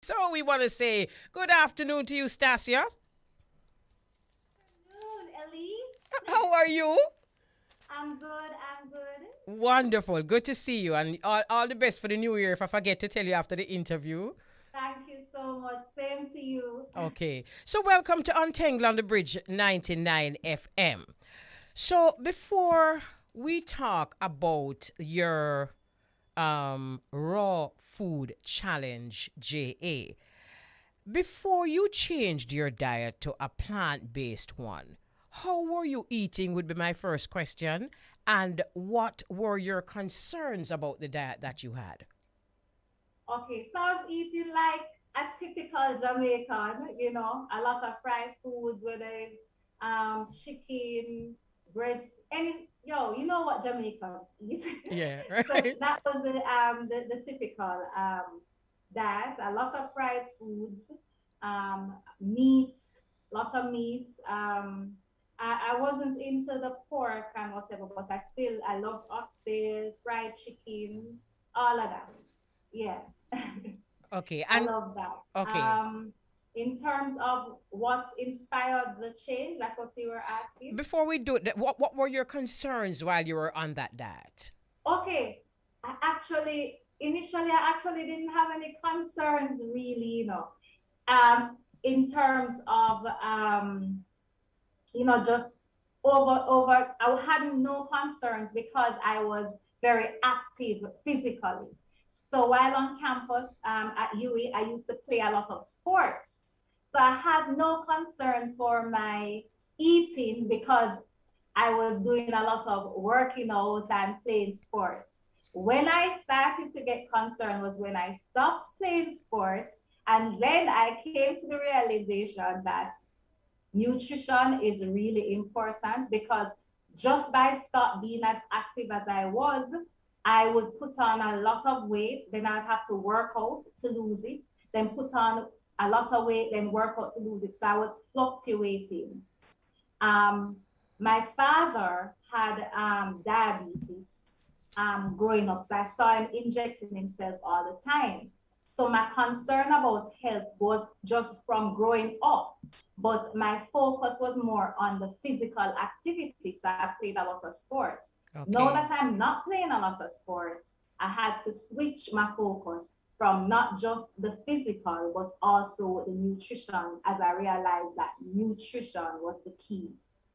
So we want to say good afternoon to you, Stacia. Afternoon, Elise. How are you? I'm good. I'm good. Wonderful. Good to see you. And all the best for the new year if I forget to tell you after the interview. Thank you so much. Same to you. Okay. So welcome to Untangle on the Bridge 99 FM. So before we talk about your raw food challenge, JA, before you changed your diet to a plant based one, how were you eating? Would be my first question. And what were your concerns about the diet that you had? Okay, so I was eating like a typical Jamaican, a lot of fried foods, whether it's chicken, bread, any you know what Jamaicans eat. Yeah, So right? that was the typical diet, a lot of fried foods, meats, lots of meats. I wasn't into the pork and whatever, but I love oxtail, fried chicken, all of that. Yeah. Okay, I and love that. okay. In terms of what inspired the change, that's what you were asking. Before we do that, what were your concerns while you were on that diet? Okay, initially, I actually didn't have any concerns really, in terms of, just over, I had no concerns because I was very active physically. So while on campus at UE, I used to play a lot of sports. So I had no concern for my eating because I was doing a lot of working out and playing sports. When I started to get concerned was when I stopped playing sports, and then I came to the realization that nutrition is really important because just by stop being as active as I was, I would put on a lot of weight, then I'd have to work out to lose it, then put on a lot of weight, then work out to lose it. So I was fluctuating. Um, my father had diabetes growing up, so I saw him injecting himself all the time. So my concern about health was just from growing up, but my focus was more on the physical activity. So I played a lot of sports. Now Okay. that I'm not playing a lot of sports, I had to switch my focus from not just the physical, but also the nutrition as I realized that nutrition was the key.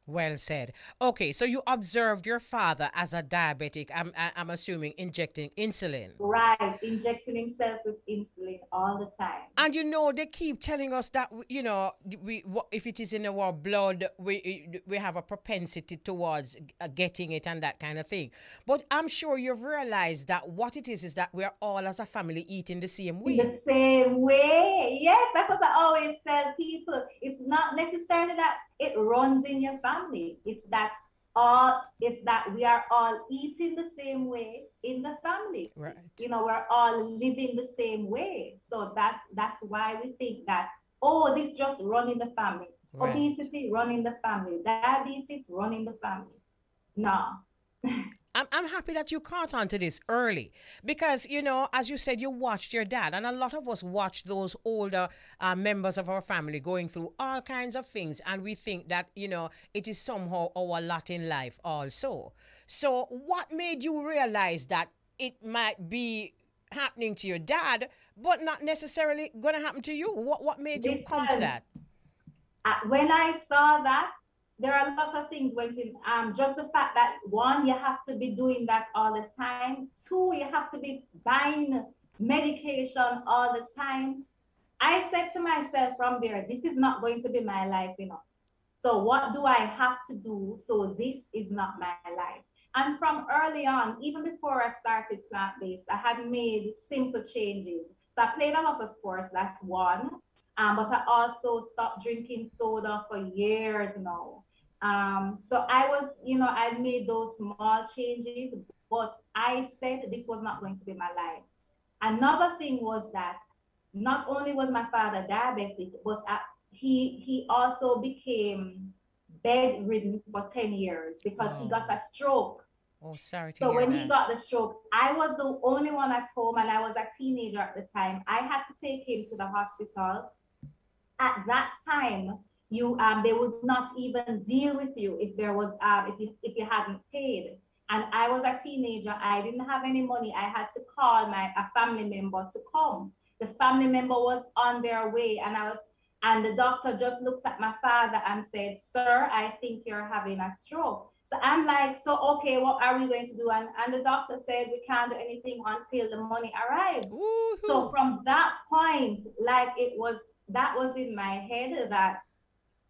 Well said. Okay, so you observed your father as a diabetic. I'm assuming injecting insulin. Right, injecting himself with insulin all the time. And they keep telling us that if it is in our blood, we have a propensity towards getting it and that kind of thing. But I'm sure you've realized that what it is that we are all as a family eating the same In way. the same way. Yes, that's what I always tell people. It's not necessarily that it runs in your family. It's that we are all eating the same way in the family. Right. We're all living the same way. So that's why we think that, oh, this just run in the family. Right. Obesity run in the family. Diabetes run in the family. No. I'm happy that you caught on to this early because, as you said, you watched your dad, and a lot of us watch those older members of our family going through all kinds of things, and we think that, it is somehow our lot in life also. So, what made you realize that it might be happening to your dad, but not necessarily going to happen to you? What made you come to Listen, that? when I saw that, there are a lot of things went in. Just the fact that one, you have to be doing that all the time. Two, you have to be buying medication all the time. I said to myself from there, this is not going to be my life. So what do I have to do so this is not my life? And from early on, even before I started plant-based, I had made simple changes. So I played a lot of sports, that's one. But I also stopped drinking soda for years now. So I made those small changes, but I said this was not going to be my life. Another thing was that not only was my father diabetic, but he also became bedridden for 10 years because he got Oh, a stroke. Oh, sorry to So hear when he that. got the stroke, I was the only one at home and I was a teenager at the time. I had to take him to the hospital. At that time, they would not even deal with you if there was if you hadn't paid. And I was a teenager. I didn't have any money. I had to call a family member to come. The family member was on their way, and the doctor just looked at my father and said, "Sir, I think you're having a stroke." So I'm like, "So okay, what are we going to do?" And the doctor said, "We can't do anything until the money arrives." So Woohoo! from that point, like that was in my head that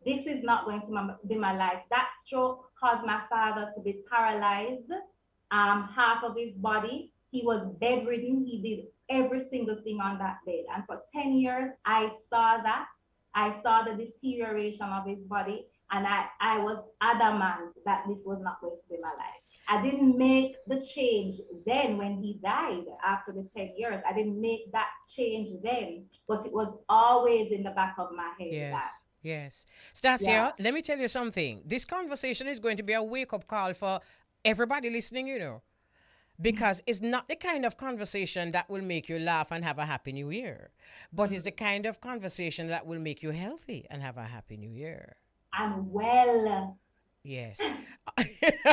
this is not going to be my life. That stroke caused my father to be paralyzed, half of his body. He was bedridden. He did every single thing on that bed. And for 10 years, I saw that. I saw the deterioration of his body. And I was adamant that this was not going to be my life. I didn't make the change then when he died after the 10 years. I didn't make that change then, but it was always in the back of my head that, Yes, yes. yeah. Stacia, let me tell you something. This conversation is going to be a wake up call for everybody listening, because it's not the kind of conversation that will make you laugh and have a happy new year, but it's the kind of conversation that will make you healthy and have a happy new year. I'm well. Yes.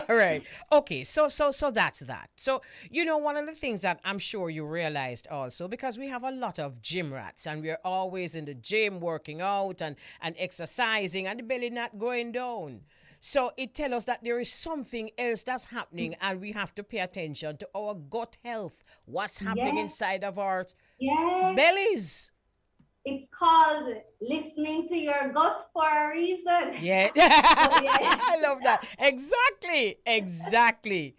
All right. Okay. So that's that. So, one of the things that I'm sure you realized also, because we have a lot of gym rats and we're always in the gym working out and exercising and the belly not going down. So it tells us that there is something else that's happening and we have to pay attention to our gut health. What's happening Yes, inside of our yes. bellies? It's called listening to your gut for a reason. Yeah. So yeah, I love that. Exactly. Exactly.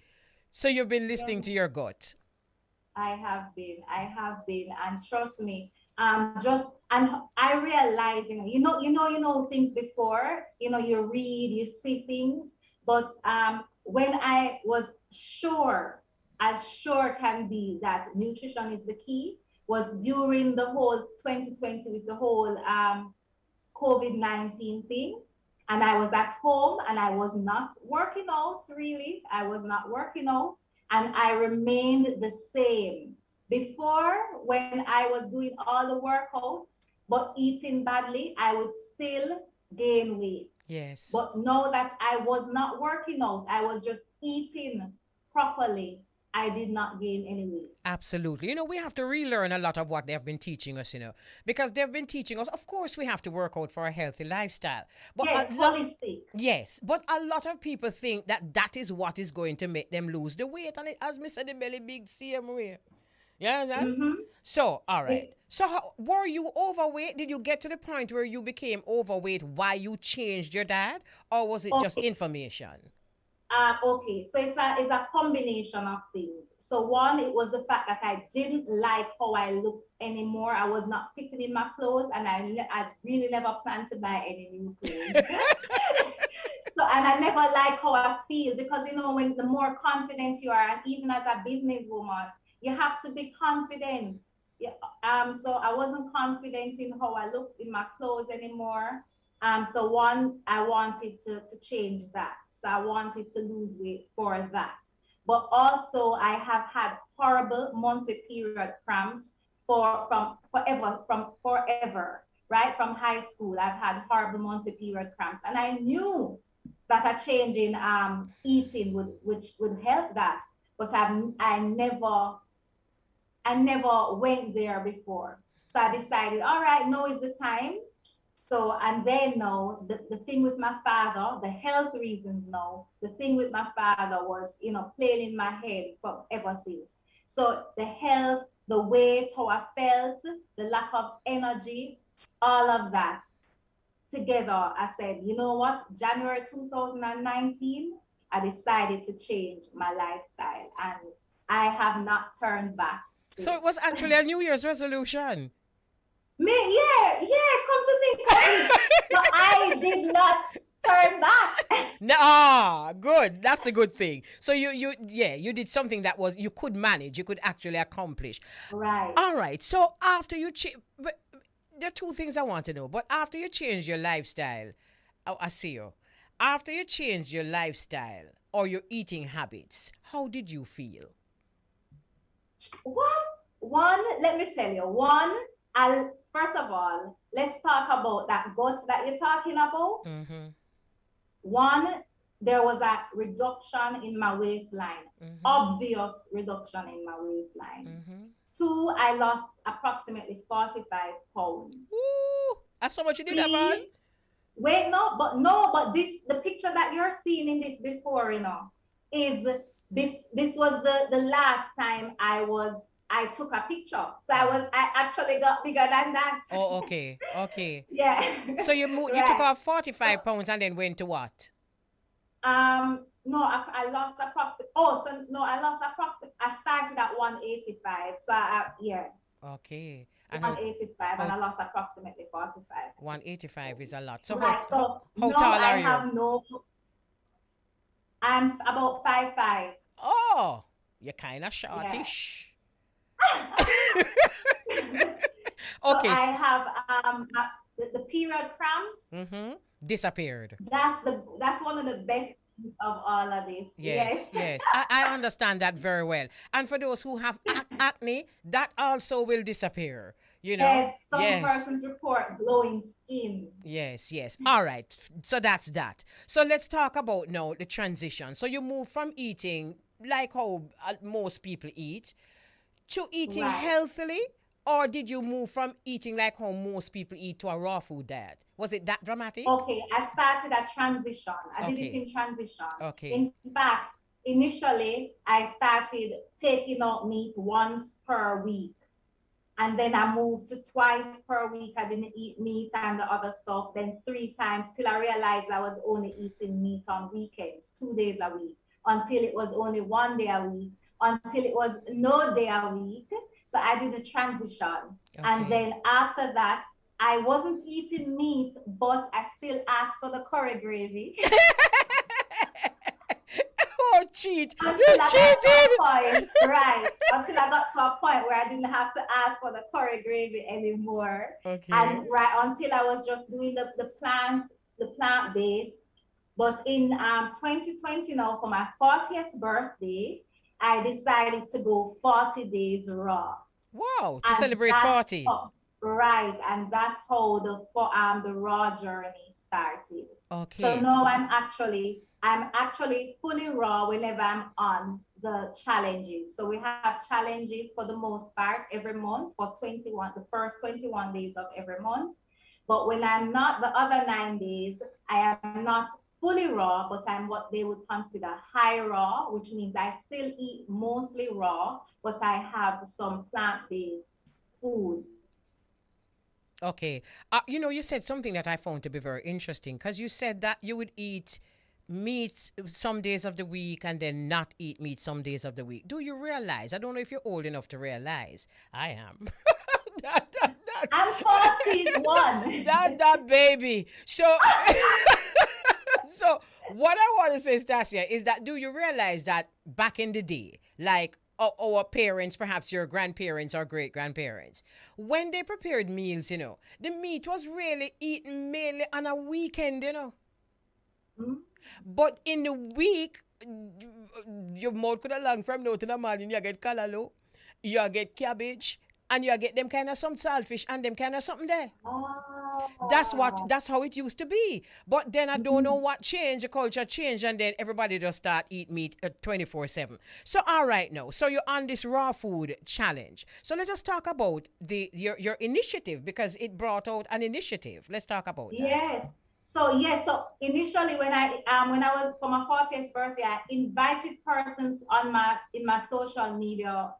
So you've been listening yeah. to your gut. I have been, and trust me, just and I realize, you know things before, you read, you see things, but when I was sure, as sure can be, that nutrition is the key, was during the whole 2020 with the whole COVID-19 thing. And I was at home and I was not working out, really. I was not working out and I remained the same. Before, when I was doing all the workouts but eating badly, I would still gain weight. Yes. But now that I was not working out, I was just eating properly, I did not gain any weight. Absolutely. We have to relearn a lot of what they've been teaching us, because they've been teaching us, of course, we have to work out for a healthy lifestyle. But Yes, holistic. yes, but a lot of people think that that is what is going to make them lose the weight. And as me said, the belly big, same way. You understand? Mm-hmm. So, all right. It, So, were you overweight? Did you get to the point where you became overweight while you changed your diet? Or was it just okay. information? Okay, so it's a combination of things. So one, it was the fact that I didn't like how I looked anymore. I was not fitting in my clothes, and I really never planned to buy any new clothes. So, and I never like how I feel, because when the more confident you are, and even as a businesswoman, you have to be confident. Yeah. So I wasn't confident in how I looked in my clothes anymore. So one, I wanted to change that. So I wanted to lose weight for that. But also I have had horrible monthly period cramps from forever, right? From high school, I've had horrible monthly period cramps. And I knew that a change in eating which would help that. But I never went there before. So I decided, all right, now is the time. So, and then no, the thing with my father, the health reasons, no, the thing with my father was, playing in my head from ever since. So the health, the weight, how I felt, the lack of energy, all of that together, I said, you know what, January 2019, I decided to change my lifestyle, and I have not turned back So since. it was actually a New Year's resolution. Me, yeah, yeah, come to think of it. So I did not turn back. No, good. That's the good thing. So you did something that was you could manage, you could actually accomplish. Right. All right. So after you but there are two things I want to know. But after you changed your lifestyle, I see you. After you changed your lifestyle, or your eating habits, how did you feel? What? One, let me tell you, first of all, let's talk about that gut that you're talking about. Mm-hmm. One, there was a reduction in my waistline, obvious reduction in my waistline. Two, I lost approximately 45 pounds. Ooh, that's how much you did that, man? Wait, but the picture that you're seeing in this before, this was the last time I took a picture. So I actually got bigger than that. Oh, okay. Yeah. So you Right. you took off 45 pounds and then went to what? No, I lost approximately. Oh, so no, I lost approximately. I started at 185. So yeah. Okay. And 185, and I lost approximately 45. 185 is a lot. So right. how tall are you? I'm about 5'5". Oh, you're kind of shortish. Yeah. Okay. So I have the period cramps. Disappeared. That's one of the best of all of this. Yes. I understand that very well. And for those who have acne, that also will disappear. Yes, some persons report glowing skin. Yes. All right. So that's that. So let's talk about now the transition. So you move from eating like how most people eat to eating healthily, or did you move from eating like how most people eat to a raw food diet? Was it that dramatic? Okay, I started a transition. I did it in transition. Okay. In fact, initially, I started taking out meat once per week. And then I moved to twice per week. I didn't eat meat and the other stuff. Then 3 times till I realized I was only eating meat on weekends, 2 days a week, until it was only 1 day a week, until it was no day a week. So I did a transition. Okay. And then after that, I wasn't eating meat, but I still asked for the curry gravy. Oh, cheat. You cheated. Right. Until I got to a point where I didn't have to ask for the curry gravy anymore. Okay. And until I was just doing the plant-based. But in 2020 now, for my 40th birthday, I decided to go 40 days raw. Wow, to celebrate 40. Right, and that's how the raw journey started. Okay. So now I'm actually fully raw whenever I'm on the challenges. So we have challenges for the most part every month for the first 21 days of every month. But when I'm not the other 9 days, I am not fully raw, but I'm what they would consider high raw, which means I still eat mostly raw, but I have some plant-based foods. Okay. You said something that I found to be very interesting, because you said that you would eat meat some days of the week and then not eat meat some days of the week. Do you realize? I don't know if you're old enough to realize. I am. I'm 41. that baby. So, so what I want to say, Stacia, is that do you realize that back in the day, like our parents, perhaps your grandparents or great-grandparents, when they prepared meals, the meat was really eaten mainly on a weekend, Mm-hmm. But in the week, your mouth could have long from now to the morning, you get callaloo, you get cabbage, and you get them kind of some saltfish and them kind of something there. Oh. That's how it used to be. But then I don't know what changed, the culture changed, and then everybody just start eat meat 24/7. So all right now, so you're on this raw food challenge. So let's just talk about your initiative, because it brought out an initiative. Let's talk about that. Yes. So initially when I was for my 40th birthday, I invited persons in my social media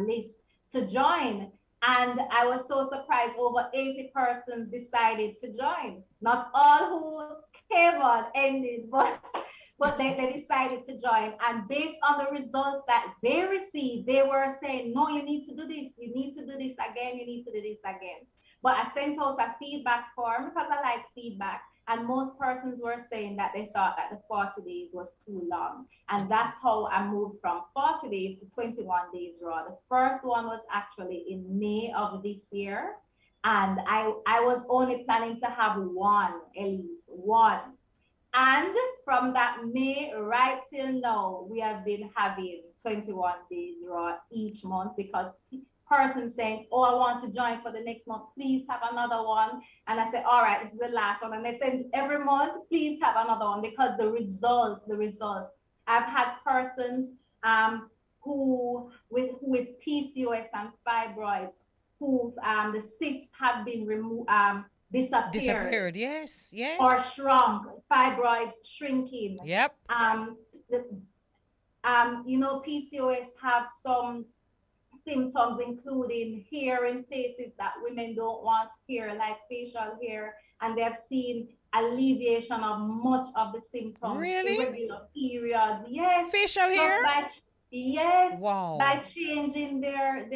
list to join. And I was so surprised, over 80 persons decided to join. Not all who came on ended, but they decided to join. And based on the results that they received, they were saying, no, you need to do this. You need to do this again. You need to do this again. But I sent out a feedback form because I like feedback. And most persons were saying that they thought that the 40 days was too long. And that's how I moved from 40 days to 21 days raw. The first one was actually in May of this year. And I was only planning to have one, Elise, one. And from that May right till now, we have been having 21 days raw each month because person saying, oh, I want to join for the next month. Please have another one. And I said, all right, this is the last one. And they said, every month, please have another one because the results. I've had persons who with PCOS and fibroids who the cysts have been removed, disappeared Yes, or yes. shrunk, fibroids shrinking. Yep. The, PCOS have some symptoms, including hair in places that women don't want hair, like facial hair, and they've seen alleviation of much of the symptoms, Really? irregular periods. Yes, Facial just hair? by yes, Wow. by changing their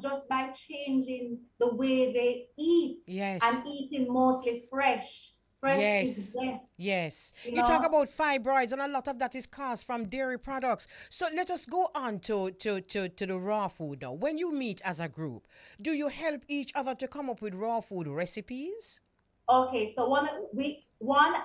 just by changing the way they eat Yes. and eating mostly fresh. Fresh is Yes. best, Yes. you You talk know. about fibroids, and a lot of that is caused from dairy products. So let us go on to the raw food now. When you meet as a group, do you help each other to come up with raw food recipes? Okay, so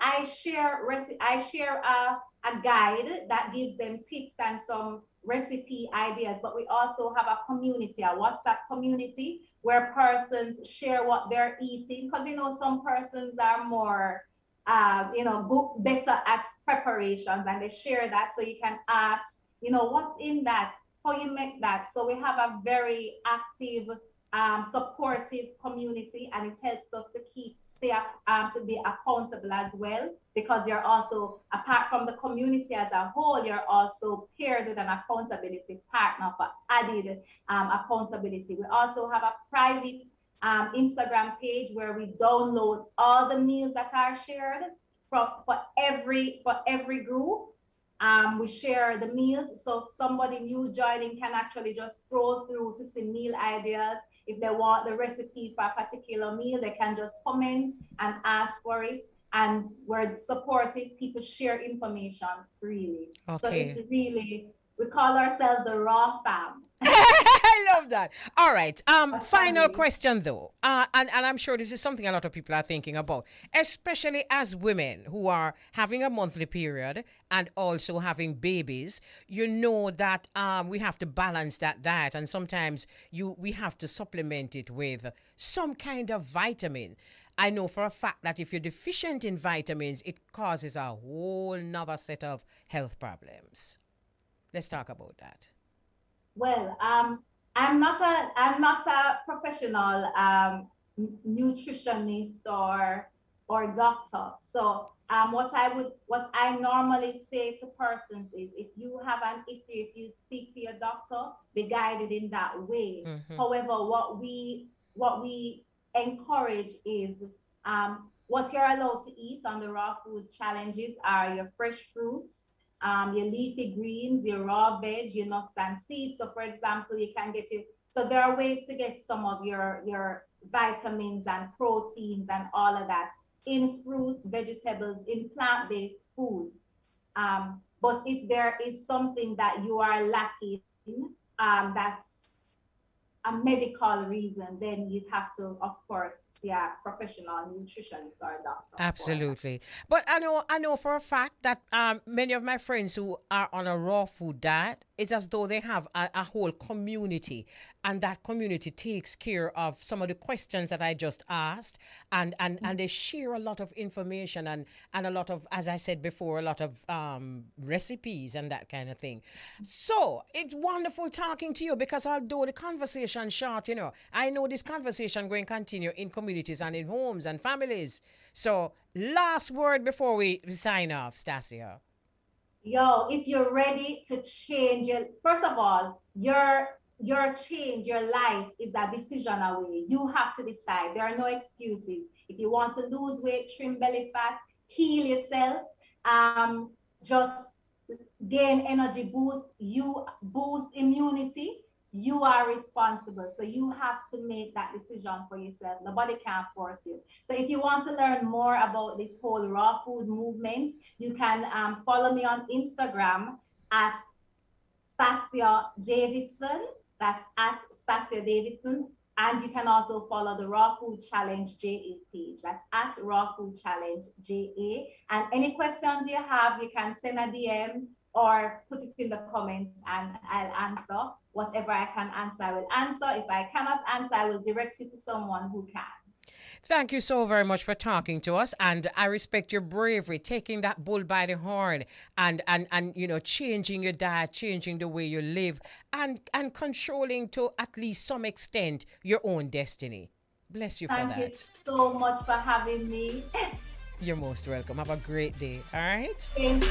I share a guide that gives them tips and some recipe ideas, but we also have a community, a WhatsApp community where persons share what they're eating because some persons are more better at preparations and they share that, so you can ask, what's in that, how you make that. So we have a very active supportive community, and it helps us to to be accountable as well, because you're also, apart from the community as a whole, you're also paired with an accountability partner for added accountability. We also have a private Instagram page where we download all the meals that are shared for every group. We share the meals, so somebody new joining can actually just scroll through to see meal ideas. If they want the recipe for a particular meal, they can just comment and ask for it. And we're supportive. People share information freely. So it's Okay. really, we call ourselves the Raw Fam, I love that. All right. a Final family. question though, and I'm sure this is something a lot of people are thinking about, especially as women who are having a monthly period and also having babies. You know that we have to balance that diet, and sometimes we have to supplement it with some kind of vitamin. I know for a fact that if you're deficient in vitamins, it causes a whole nother set of health problems. Let's talk about that. Well, I'm not a professional nutritionist or doctor. So what I normally say to persons is, if you have an issue, if you speak to your doctor, be guided in that way. Mm-hmm. However, what we encourage is what you're allowed to eat on the raw food challenges are your fresh fruits, your leafy greens, your raw veg, your nuts and seeds. So, for example, you can get it. So there are ways to get some of your vitamins and proteins and all of that in fruits, vegetables, in plant-based foods. But if there is something that you are lacking, that's a medical reason, then you'd have to, of course, see a professional nutritionist or a doctor for that. Absolutely. But I know for a fact that many of my friends who are on a raw food diet, it's as though they have a whole community, and that community takes care of some of the questions that I just asked, and they share a lot of information, and a lot of, as I said before, a lot of recipes and that kind of thing. So it's wonderful talking to you, because although the conversation short, I know this conversation going to continue in communities and in homes and families. So last word before we sign off, Stacia. Yo, if you're ready to change your, first of all, your change, your life is a decision away. You have to decide. There are no excuses. If you want to lose weight, trim belly fat, heal yourself, just gain energy, boost immunity, you are responsible. So you have to make that decision for yourself. Nobody can force you. So if you want to learn more about this whole raw food movement, you can follow me on Instagram at Stacia Davidson. That's at Stacia Davidson. And you can also follow the Raw Food Challenge JA page. That's at Raw Food Challenge JA. And any questions you have, you can send a DM or put it in the comments and I'll answer. Whatever I can answer, I will answer. If I cannot answer, I will direct you to someone who can. Thank you so very much for talking to us, and I respect your bravery, taking that bull by the horn and changing your diet, changing the way you live, and controlling to at least some extent your own destiny. Bless you for that. Thank you so much for having me. You're most welcome. Have a great day. All right? Thank you.